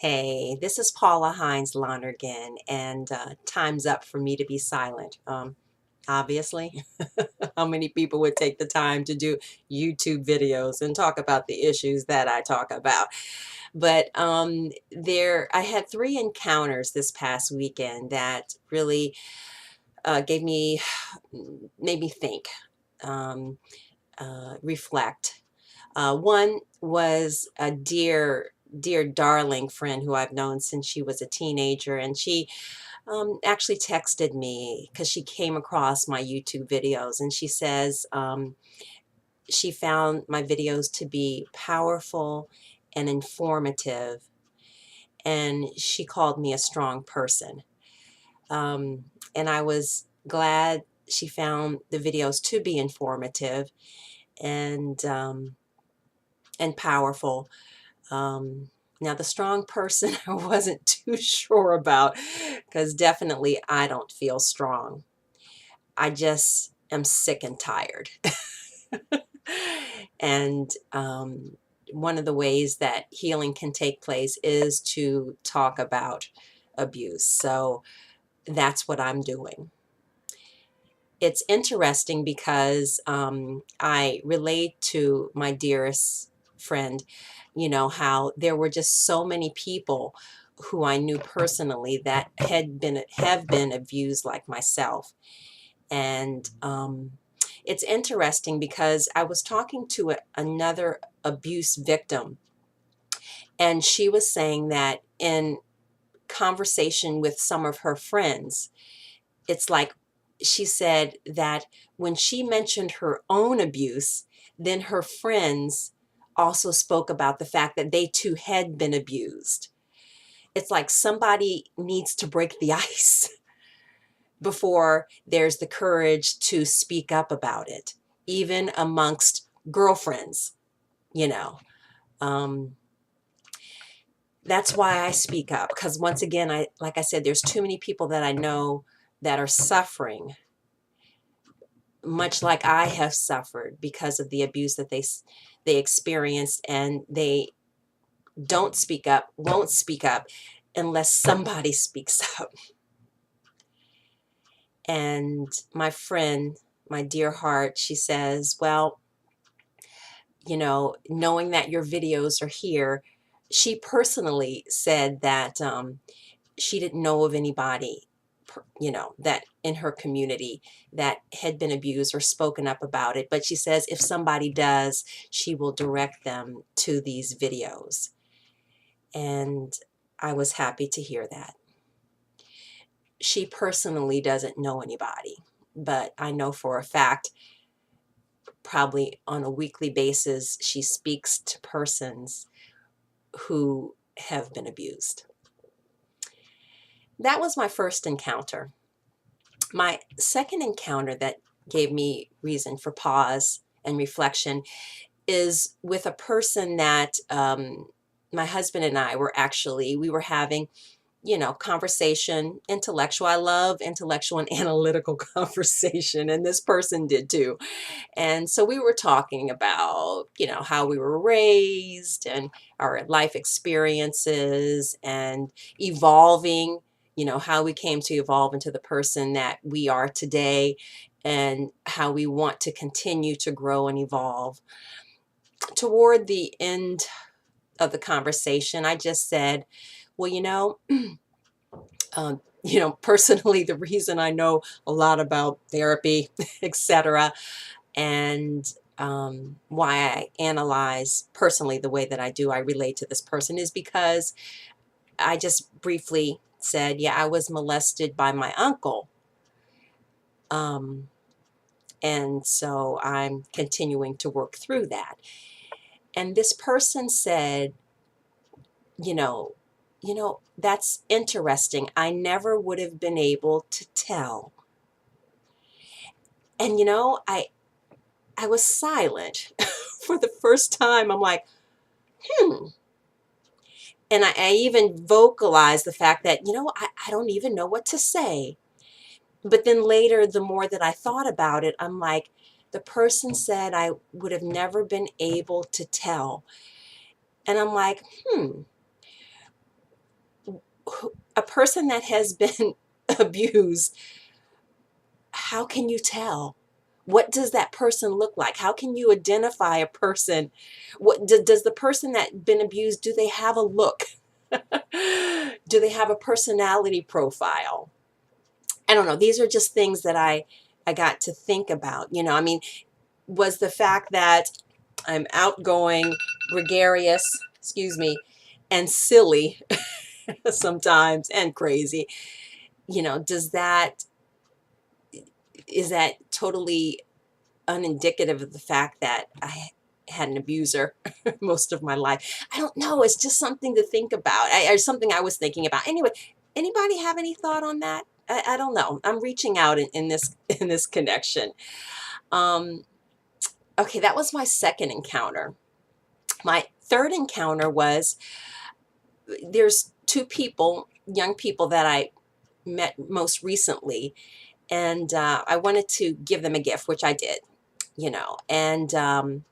Hey, this is Paula Hines Lonergan, and time's up for me to be silent. Obviously, how many people would take the time to do YouTube videos and talk about the issues that I talk about? But I had three encounters this past weekend that really gave me, made me think, um, reflect. One was a dear darling friend who I've known since she was a teenager, and she actually texted me because she came across my YouTube videos, and she says she found my videos to be powerful and informative, and she called me a strong person. And I was glad she found the videos to be informative and um, and powerful. Now, the strong person I wasn't too sure about because definitely I don't feel strong. I just am sick and tired. And one of the ways that healing can take place is to talk about abuse. So that's what I'm doing. It's interesting because I relate to my dearest friend, how there were just so many people who I knew personally that have been abused like myself. And it's interesting because I was talking to another abuse victim, and she was saying that in conversation with some of her friends, it's like she said that when she mentioned her own abuse, then her friends also spoke about the fact that they too had been abused. It's like somebody needs to break the ice before there's the courage to speak up about it, even amongst girlfriends, you know. Um, that's why I speak up, because once again, like I said, there's too many people that I know that are suffering much like I have suffered because of the abuse that they experienced, and they don't speak up, won't speak up unless somebody speaks up. And my friend, my dear heart, she says, well, knowing that your videos are here, she personally said that she didn't know of anybody, that in her community that had been abused or spoken up about it. But she says if somebody does, she will direct them to these videos. And I was happy to hear that. She personally doesn't know anybody, but I know for a fact, probably on a weekly basis, she speaks to persons who have been abused. That was my first encounter. My second encounter that gave me reason for pause and reflection is with a person that my husband and I we were having, conversation, intellectual. I love intellectual and analytical conversation, and this person did too. And so we were talking about, how we were raised and our life experiences and evolving, how we came to evolve into the person that we are today and how we want to continue to grow and evolve. Toward the end of the conversation, I just said, well, personally, the reason I know a lot about therapy, etc., and why I analyze personally the way that I do, I relate to this person, is because I just briefly said, yeah, I was molested by my uncle. Um, and so I'm continuing to work through that. And this person said, you know, that's interesting. I never would have been able to tell. And I was silent for the first time. I'm like, hmm. And I even vocalized the fact that, I don't even know what to say. But then later, the more that I thought about it, I'm like, the person said I would have never been able to tell. And I'm like, a person that has been abused, how can you tell? What does that person look like? How can you identify a person? What does the person that been abused, do they have a look? Do they have a personality profile? I don't know. These are just things that I got to think about. You know, I mean, was the fact that I'm outgoing, gregarious, excuse me, and silly sometimes, and crazy, you know, is that totally unindicative of the fact that I had an abuser most of my life? I don't know. It's just something to think about, or something I was thinking about. Anyway, anybody have any thought on that? I don't know. I'm reaching out in this in this connection. Um, okay, that was my second encounter. My third encounter was, there's two people, young people that I met most recently, and I wanted to give them a gift, which I did, you know, and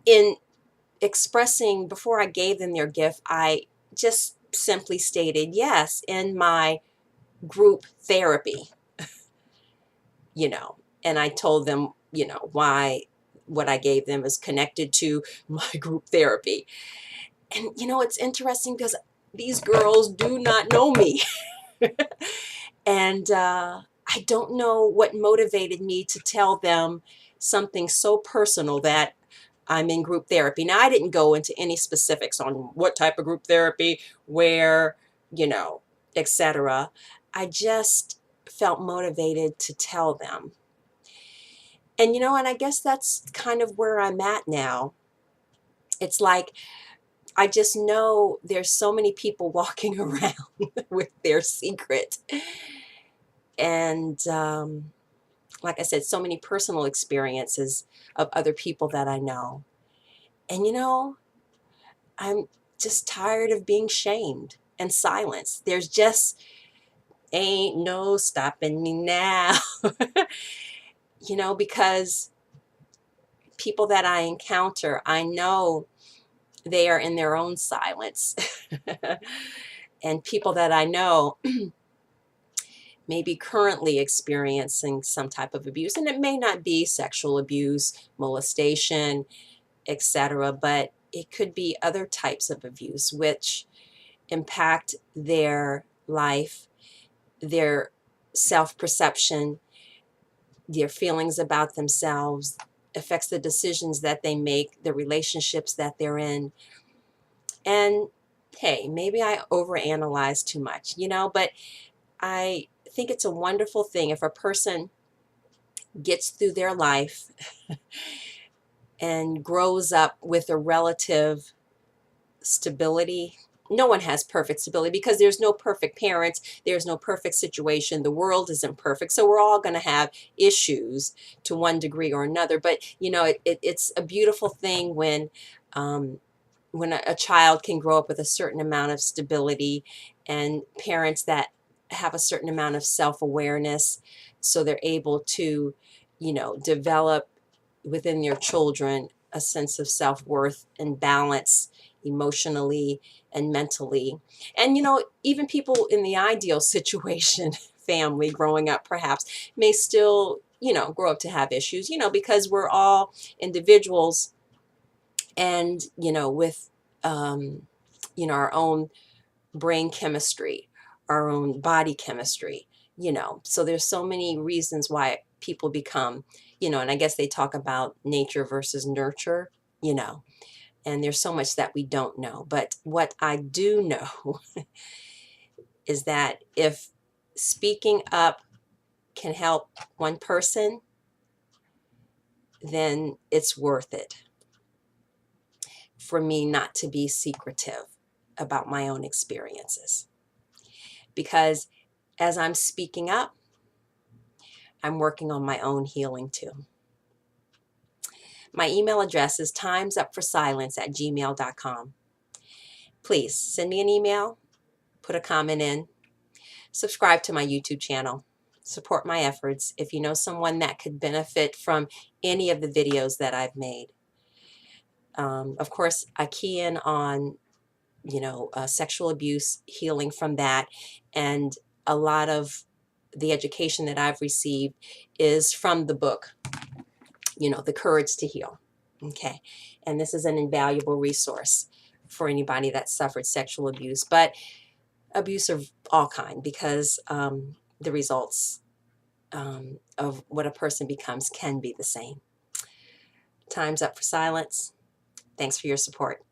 in expressing, before I gave them their gift, I just simply stated, yes, in my group therapy, you know, and I told them, you know, why what I gave them is connected to my group therapy. And, you know, it's interesting because these girls do not know me. And I don't know what motivated me to tell them something so personal, that I'm in group therapy. Now, I didn't go into any specifics on what type of group therapy, where, you know, etc. I just felt motivated to tell them. And, you know, and I guess that's kind of where I'm at now. It's like, I just know there's so many people walking around with their secret. And like I said, so many personal experiences of other people that I know. And, you know, I'm just tired of being shamed and silenced. There's just ain't no stopping me now. You know, because people that I encounter, I know they are in their own silence. And people that I know may be currently experiencing some type of abuse, and it may not be sexual abuse, molestation, etc., but it could be other types of abuse which impact their life, their self-perception, their feelings about themselves, affects the decisions that they make, the relationships that they're in. And hey, maybe I overanalyze too much, you know, but I think it's a wonderful thing if a person gets through their life and grows up with a relative stability. No one has perfect stability, because there's no perfect parents, there's no perfect situation, the world isn't perfect, so we're all going to have issues to one degree or another. But you know, it's a beautiful thing um, when a child can grow up with a certain amount of stability, and parents that have a certain amount of self-awareness, so they're able to, you know, develop within their children a sense of self-worth and balance emotionally and mentally. And, you know, even people in the ideal situation, family growing up perhaps, may still, you know, grow up to have issues, you know, because we're all individuals, and, you know, with, you know, our own brain chemistry, our own body chemistry, you know. So there's so many reasons why people become, you know, and I guess they talk about nature versus nurture, you know, and there's so much that we don't know. But what I do know is that if speaking up can help one person, then it's worth it for me not to be secretive about my own experiences. Because as I'm speaking up, I'm working on my own healing too. My email address is timesupforsilence@gmail.com. Please send me an email, put a comment in, subscribe to my YouTube channel, support my efforts if you know someone that could benefit from any of the videos that I've made. Of course, I key in on sexual abuse, healing from that. And a lot of the education that I've received is from the book, The Courage to Heal. Okay. And this is an invaluable resource for anybody that suffered sexual abuse, but abuse of all kind, because the results of what a person becomes can be the same. Time's up for silence. Thanks for your support.